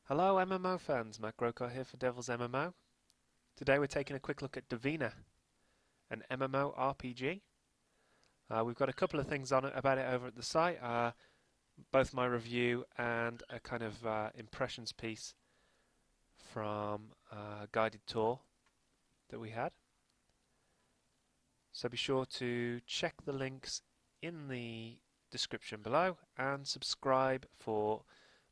Hello MMO fans, Matt Grocott here for Devil's MMO. Today we're taking a quick look at Divina, an MMORPG. We've got a couple of things on it about it over at the site, both my review and a kind of impressions piece from a guided tour that we had. So be sure to check the links in the description below and subscribe for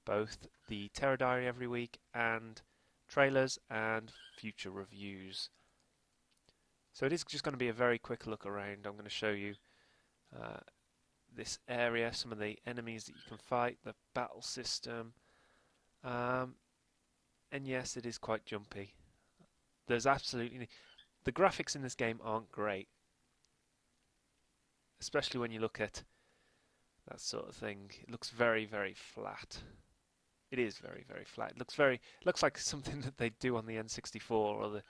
both the Terror Diary every week and trailers and future reviews. So it is just going to be a very quick look around. I'm going to show you this area, some of the enemies that you can fight, the battle system, and yes, it is quite jumpy. There's absolutely the graphics in this game aren't great, especially when you look at that sort of thing. It looks very, very flat. It is very, very flat. It looks like something that they do on the N64 or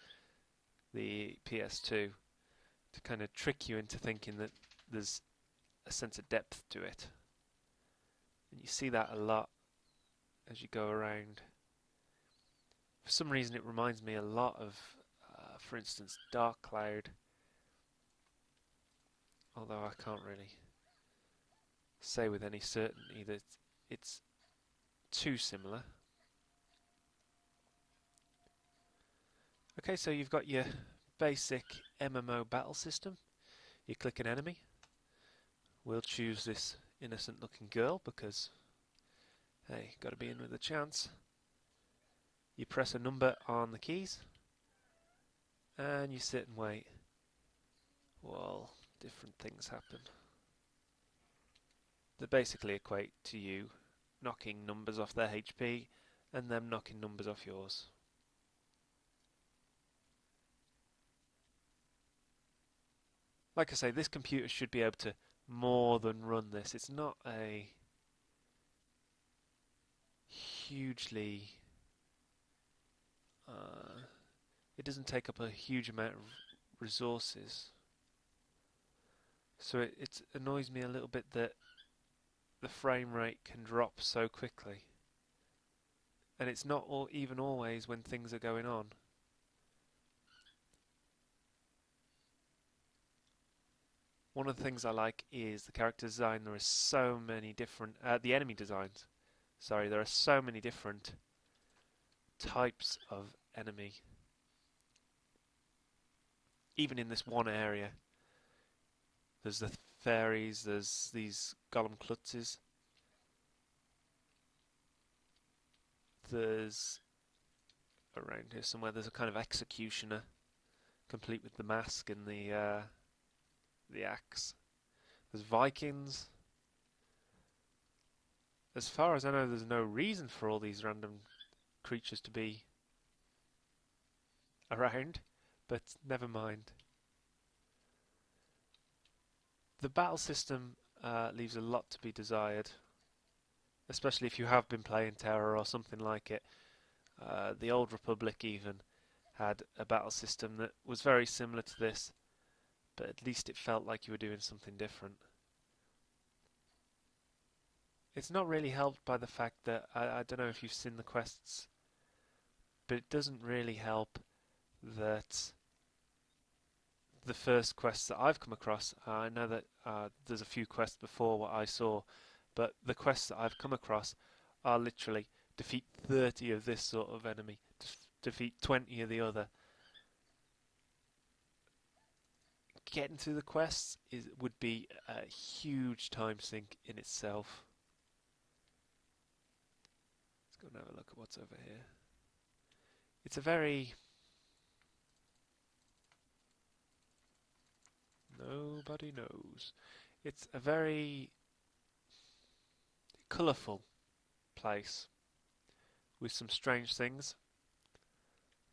the PS2 to kind of trick you into thinking that there's a sense of depth to it. And you see that a lot as you go around. For some reason, it reminds me a lot of, for instance, Dark Cloud. Although I can't really say with any certainty that it's too similar. Okay, so you've got your basic MMO battle system. You click an enemy. We'll choose this innocent looking girl because, hey, got to be in with a chance. You press a number on the keys and you sit and wait while different things happen. They basically equate to you knocking numbers off their HP and them knocking numbers off yours. Like I say, this computer should be able to more than run this. It's not a hugely it doesn't take up a huge amount of resources, so it annoys me a little bit that the frame rate can drop so quickly, and it's not even always when things are going on. One of the things I like is the character design. There are so many different the enemy designs. Sorry, there are so many different types of enemy. Even in this one area, there's the fairies, there's these golem klutzes, there's around here somewhere there's a kind of executioner, complete with the mask and the axe. There's Vikings. As far as I know, there's no reason for all these random creatures to be around, but never mind. The battle system leaves a lot to be desired, especially if you have been playing Terror or something like it. The Old Republic even had a battle system that was very similar to this, but at least it felt like you were doing something different. It's not really helped by the fact that, I don't know if you've seen the quests, but it doesn't really help that the first quests that I've come across, I know that there's a few quests before what I saw, but the quests that I've come across are literally defeat 30 of this sort of enemy, defeat 20 of the other. Getting through the quests would be a huge time sink in itself. Let's go and have a look at what's over here. It's a very... Nobody knows. It's a very colourful place with some strange things,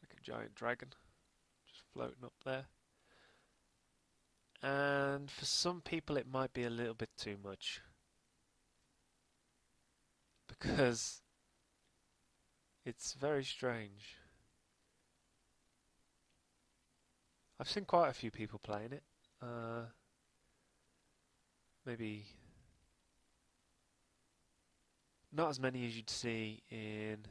like a giant dragon just floating up there. And for some people it might be a little bit too much, because it's very strange. I've seen quite a few people playing it. Maybe not as many as you'd see in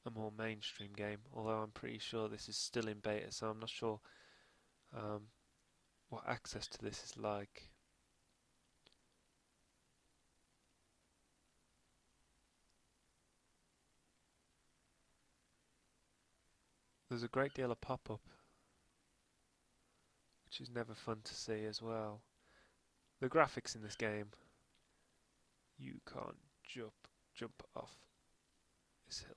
a more mainstream game, although I'm pretty sure this is still in beta, so I'm not sure what access to this is like. There's a great deal of pop-up, which is never fun to see as well. The graphics in this game, you can't jump off this hill.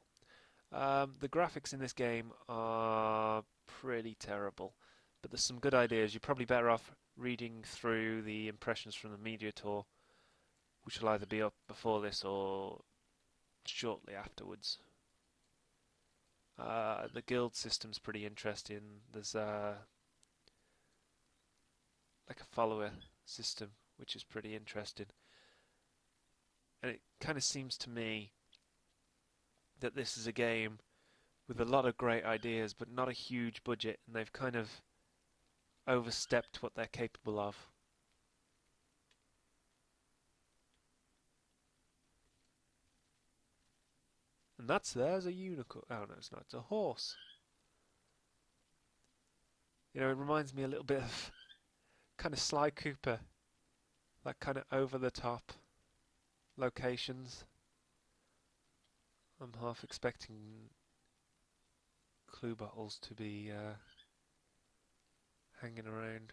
The graphics in this game are pretty terrible, but there's some good ideas. You're probably better off reading through the impressions from the media tour, which will either be up before this or shortly afterwards. The guild system's pretty interesting. There's like a follower system, which is pretty interesting. And it kind of seems to me that this is a game with a lot of great ideas, but not a huge budget, and they've kind of overstepped what they're capable of. And there's a unicorn. Oh no, it's not. It's a horse. You know, it reminds me a little bit of kind of Sly Cooper, that kind of over-the-top locations. I'm half expecting clue bottles to be hanging around.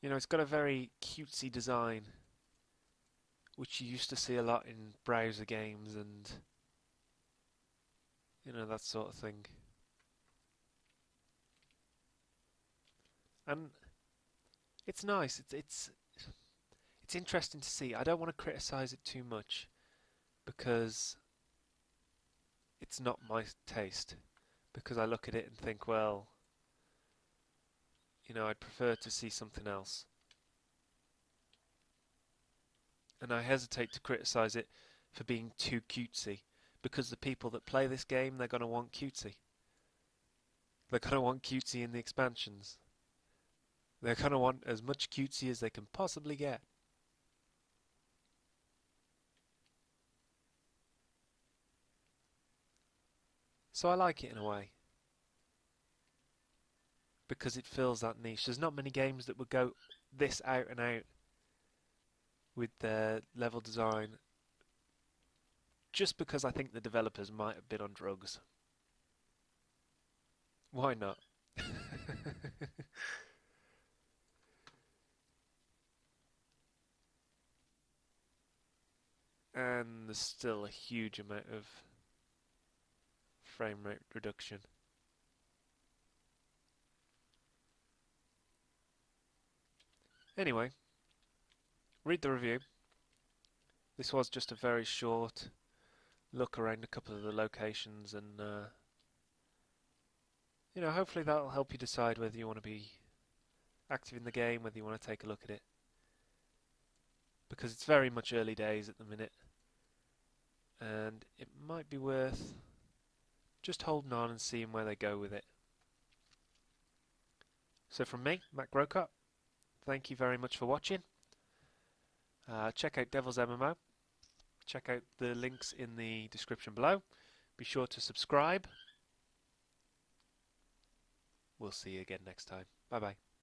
You know, it's got a very cutesy design, which you used to see a lot in browser games and, you know, that sort of thing. And it's nice. It's interesting to see. I don't want to criticize it too much because it's not my taste. Because I look at it and think, well, you know, I'd prefer to see something else. And I hesitate to criticize it for being too cutesy, because the people that play this game, they're going to want cutesy. They're going to want cutesy in the expansions. They're going to want as much cutesy as they can possibly get. So I like it in a way, because it fills that niche. There's not many games that would go this out and out with their level design, just because I think the developers might have been on drugs. Why not? And there's still a huge amount of frame rate reduction. Anyway, read the review. This was just a very short look around a couple of the locations, and you know, hopefully that'll help you decide whether you want to be active in the game, whether you want to take a look at it, because it's very much early days at the minute, and it might be worth just holding on and seeing where they go with it. So from me, Matt Grocott, thank you very much for watching. Check out Devil's MMO. Check out the links in the description below. Be sure to subscribe. We'll see you again next time. Bye bye.